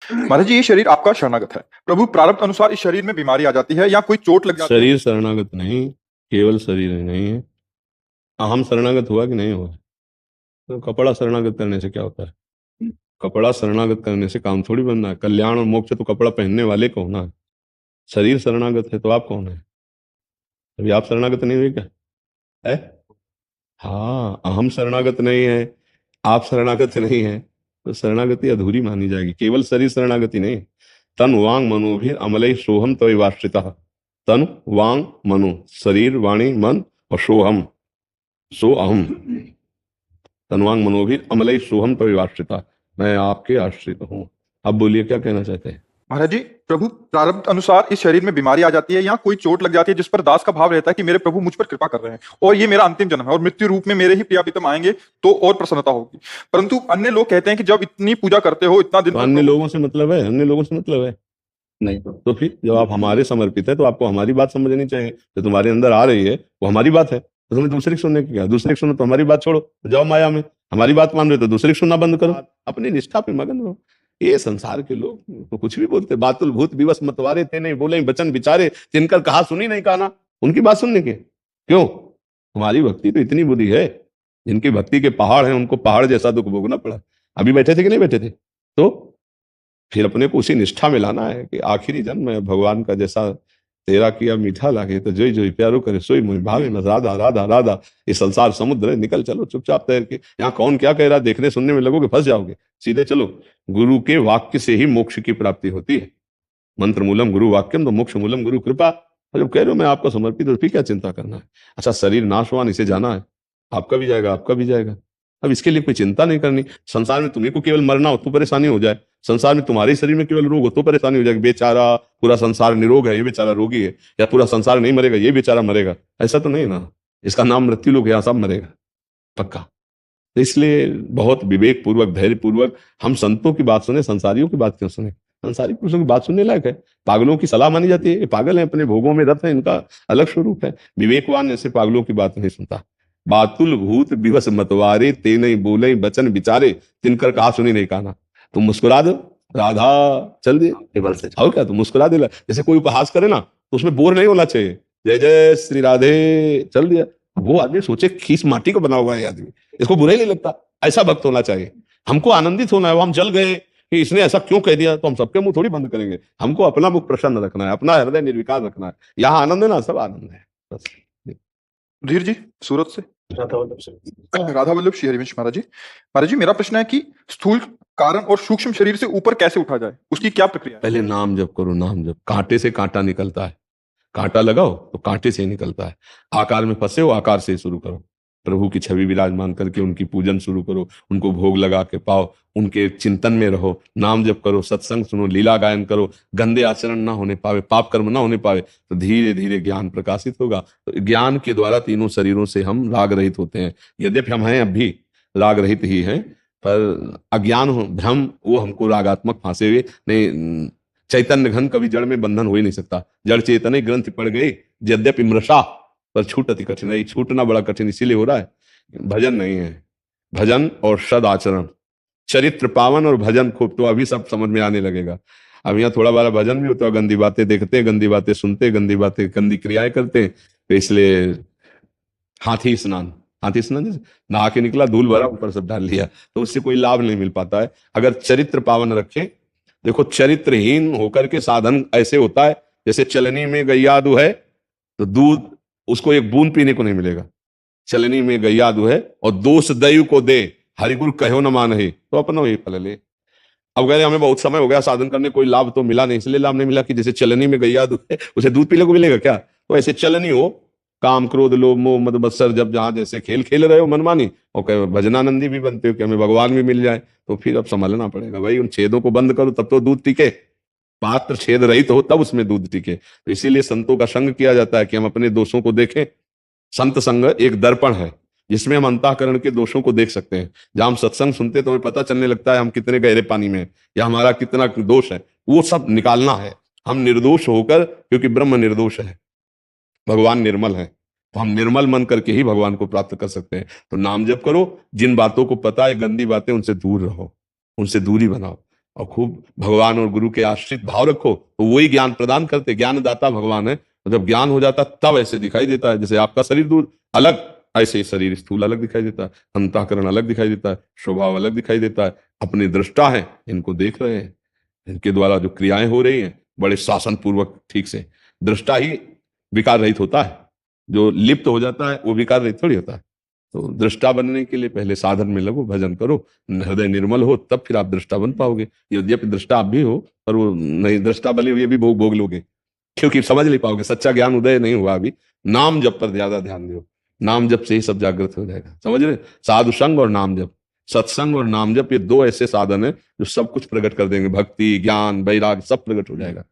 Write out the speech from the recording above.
महाराज जी, ये शरीर आपका शरणागत है। प्रभु, प्रारब्ध अनुसार इस शरीर में बीमारी आ जाती है या कोई चोट लग जाती है? शरीर शरणागत नहीं, केवल शरीर ही नहीं है। अहम शरणागत हुआ कि नहीं हुआ? तो कपड़ा शरणागत करने से क्या होता है? कपड़ा शरणागत करने से काम थोड़ी बनना है। कल्याण और मोक्ष तो कपड़ा पहनने वाले को होना है। शरीर शरणागत है तो आप कौन है? अभी आप शरणागत नहीं हुए क्या? है? हाँ, अहम शरणागत नहीं है, आप शरणागत नहीं है, तो शरणागति अधूरी मानी जाएगी। केवल शरीर शरणागति नहीं, तन वांग मनोभिर अमलई सोहम तविवाश्रितः। तन वांग मनो, शरीर वाणी मन और सोहम, सो अहम। तनवांग मनोभिर अमलई सोहम तविवाश्रितः, मैं आपके आश्रित हूँ। अब बोलिए क्या कहना चाहते हैं? महाराज जी, प्रभु, प्रारब्ध अनुसार इस शरीर में बीमारी आ जाती है या कोई चोट लग जाती है जिस पर दास का भाव रहता है कि मेरे प्रभु मुझ पर कृपा कर रहे हैं और ये मेरा अंतिम जन्म है और मृत्यु रूप में मेरे ही प्रिया प्रीतम आएंगे तो और प्रसन्नता होगी। परंतु अन्य लोग कहते हैं कि जब इतनी पूजा करते हो, इतना दिन तो तक अन्य लोगों से मतलब है? अन्य लोगों से मतलब है नहीं तो फिर जब आप हमारे समर्पित है तो आपको हमारी बात समझनी चाहिए। जो तुम्हारे अंदर आ रही है वो हमारी बात है, तो तुम्हें दूसरे की सुनने की क्या? दूसरे की सुनो तो हमारी बात छोड़ो, तो जाओ माया में। हमारी बात मान रहे हो तो दूसरे की सुनना बंद करो, अपनी निष्ठा पे मगन रहो। ये संसार के लोग तो कुछ भी बोलते, बातुल भूत विवश मतवारे थे नहीं बोले वचन विचारे, जिनकर कहा सुनी नहीं कहना। उनकी बात सुनने के क्यों? तुम्हारी भक्ति तो इतनी बुरी है, जिनकी भक्ति के पहाड़ हैं उनको पहाड़ जैसा दुख भोगना पड़ा। अभी बैठे थे कि नहीं बैठे थे? तो फिर अपने को उसी निष्ठा में लाना है कि आखिरी जन्म में भगवान का जैसा तेरा किया मीठा लागे, तो जोई जोई प्यारो करे सोई मोहि भावे न। राधा राधा राधा, ये संसार समुद्र है, निकल चलो चुपचाप तैर के। यहाँ कौन क्या कह रहा है देखने सुनने में लगोगे फंस जाओगे। सीधे चलो, गुरु के वाक्य से ही मोक्ष की प्राप्ति होती है। मंत्र मूलम गुरु वाक्यम तो मोक्ष मूलम गुरु कृपा। और जब कह रहे हो मैं आपको समर्पित हूं, तो फिर क्या चिंता करना है? अच्छा, शरीर नाशवान, इसे जाना है, आपका भी जाएगा आपका भी जाएगा। अब इसके लिए कोई चिंता नहीं करनी। संसार में तुम्ही को केवल मरना हो तो परेशानी हो जाए, संसार में तुम्हारे शरीर में केवल रोग हो तो परेशानी हो जाएगी। बेचारा पूरा संसार निरोग है, ये बेचारा रोगी है, या पूरा संसार नहीं मरेगा, ये बेचारा मरेगा, ऐसा तो नहीं ना। इसका नाम मृत्यु लोग, यहाँ सब मरेगा पक्का। तो इसलिए बहुत विवेक पूर्वक धैर्य पूर्वक हम संतों की बात सुने, संसारियों की बात क्यों सुने? संसारी पुरुषों की बात सुनने लायक है, पागलों की सलाह मानी जाती है। ये पागल है, अपने भोगों में रत है, इनका अलग स्वरूप है। विवेकवान ऐसे पागलों की बात नहीं सुनता। बातुल भूत विवश मतवारे, ते नहीं बोले वचन विचारे, तिनकर कहा सुनी नहीं कहना। तुम मुस्कुरा दो, राधा चल दे टेबल से, और क्या तुम मुस्कुरा दे। जैसे कोई उपहास करे ना तो उसमें बोर नहीं होना चाहिए, जय जय श्री राधे चल दिया। वो आदमी सोचे खीस माटी को बना हुआ है आदमी, इसको बुरा ही नहीं लगता। ऐसा भक्त होना चाहिए। हमको आनंदित होना है। वो हम जल गए कि इसने ऐसा क्यों कह दिया, तो हम सबके मुंह थोड़ी बंद करेंगे। हमको अपना मुख प्रसन्न रखना है, अपना हृदय निर्विकार रखना है। यहाँ आनंद है ना, सब आनंद है बस। धीर जी, सूरत से राधा वल्लभ श्री हरिवंश। महाराज जी, मेरा प्रश्न है कि स्थूल कारण और सूक्ष्म शरीर से ऊपर कैसे उठा जाए, उसकी क्या प्रक्रिया है? पहले नाम जप करो, नाम जप। कांटे से कांटा निकलता है, कांटा लगाओ तो कांटे से ही निकलता है। आकार में फंसे हो, आकार से ही शुरू करो। प्रभु की छवि विराजमान करके उनकी पूजन शुरू करो, उनको भोग लगा के पाओ, उनके चिंतन में रहो, नाम जप करो, सत्संग सुनो, लीला गायन करो। गंदे आचरण ना होने पावे, पाप कर्म ना होने पावे, तो धीरे धीरे ज्ञान प्रकाशित होगा। तो ज्ञान के द्वारा तीनों शरीरों से हम राग रहित होते हैं। यद्यपि हम हैं अब भी राग रहित ही हैं, पर अज्ञान भ्रम वो हमको रागात्मक फांसे हुए नहीं। चैतन्य घन कभी जड़ में बंधन हो ही नहीं सकता। जड़ चेतन ग्रंथ पड़ गई, यद्यपि मृषा, पर छूटती कठिन है। छूटना बड़ा कठिन इसीलिए हो रहा है, भजन नहीं है। भजन और सद आचरण, चरित्र पावन और भजन खूब, तो अभी सब समझ में आने लगेगा। अब यहाँ थोड़ा बड़ा भजन भी होता है, गंदी बातें देखते, गंदी बातें सुनते, गंदी बातें गंदी क्रियाएं करते। तो इसलिए हाथी स्नान, हाथी स्नान जैसे नहा के निकला, धूल भरा, ऊपर सब डाल लिया, तो उससे कोई लाभ नहीं मिल पाता है। अगर चरित्र पावन रखे, देखो चरित्रहीन होकर के साधन ऐसे होता है जैसे चलनी में गैया दू है तो दूध उसको एक बूंद पीने को नहीं मिलेगा। चलनी में गैया दू है और दोष दैव को दे, हरिगुरु कहो न मान है, तो अपना ही फल ले। अब कह रहे हमें बहुत समय हो गया साधन करने, कोई लाभ तो मिला नहीं। इसलिए लाभ नहीं मिला कि जैसे चलनी में गैया दू है उसे दूध पीने को मिलेगा क्या? तो ऐसे चलनी हो, काम क्रोध लोभ मोह मद मत्सर, जब जहां जैसे खेल खेल रहे हो मनमानी, और कहे भजनानंदी भी बनते हो कि हमें भगवान भी मिल जाए, तो फिर अब संभालना पड़ेगा भाई। उन छेदों को बंद करो तब तो दूध टिके। पात्र छेद रहित हो तब उसमें दूध टिके। तो इसीलिए संतों का संग किया जाता है कि हम अपने दोषों को देखें। संत संग एक दर्पण है जिसमें हम अंतःकरण के दोषों को देख सकते हैं। जहां हम सत्संग सुनते तो हमें पता चलने लगता है हम कितने गहरे पानी में हैं या हमारा कितना दोष है, वो सब निकालना है। हम निर्दोष होकर, क्योंकि ब्रह्म निर्दोष है, भगवान निर्मल है, तो हम निर्मल मन करके ही भगवान को प्राप्त कर सकते हैं। तो नाम जप करो, जिन बातों को पता है गंदी बातें, उनसे दूर रहो, उनसे दूरी बनाओ, और खूब भगवान और गुरु के आश्रित भाव रखो, तो वही ज्ञान प्रदान करते, ज्ञानदाता भगवान है। तो जब ज्ञान हो जाता तब ऐसे दिखाई देता है, जैसे आपका शरीर दूर अलग, ऐसे ही शरीर स्थूल अलग दिखाई देता है, अंतःकरण अलग दिखाई देता है, स्वभाव अलग दिखाई देता है। अपने दृष्टा है, इनको देख रहे हैं, इनके द्वारा जो क्रियाएं हो रही हैं बड़े शासन पूर्वक ठीक से। दृष्टा ही विकार रहित होता है, जो लिप्त हो जाता है वो विकार रहित थोड़ी होता है। तो दृष्टा बनने के लिए पहले साधन में लगो, भजन करो, हृदय निर्मल हो, तब फिर आप दृष्टा बन पाओगे। यद्यपि दृष्टा आप भी हो, पर वो नहीं दृष्टा बने हुए भी भोग भोग लोगे, क्योंकि समझ नहीं पाओगे, सच्चा ज्ञान उदय नहीं हुआ अभी। नाम जप पर ज्यादा ध्यान दो, नाम जप से ही सब जागृत हो जाएगा, समझ रहे। साधु संग और नाम जप, सत्संग और नाम जप, ये दो ऐसे साधन है जो सब कुछ प्रकट कर देंगे, भक्ति ज्ञान वैराग्य सब प्रकट हो जाएगा।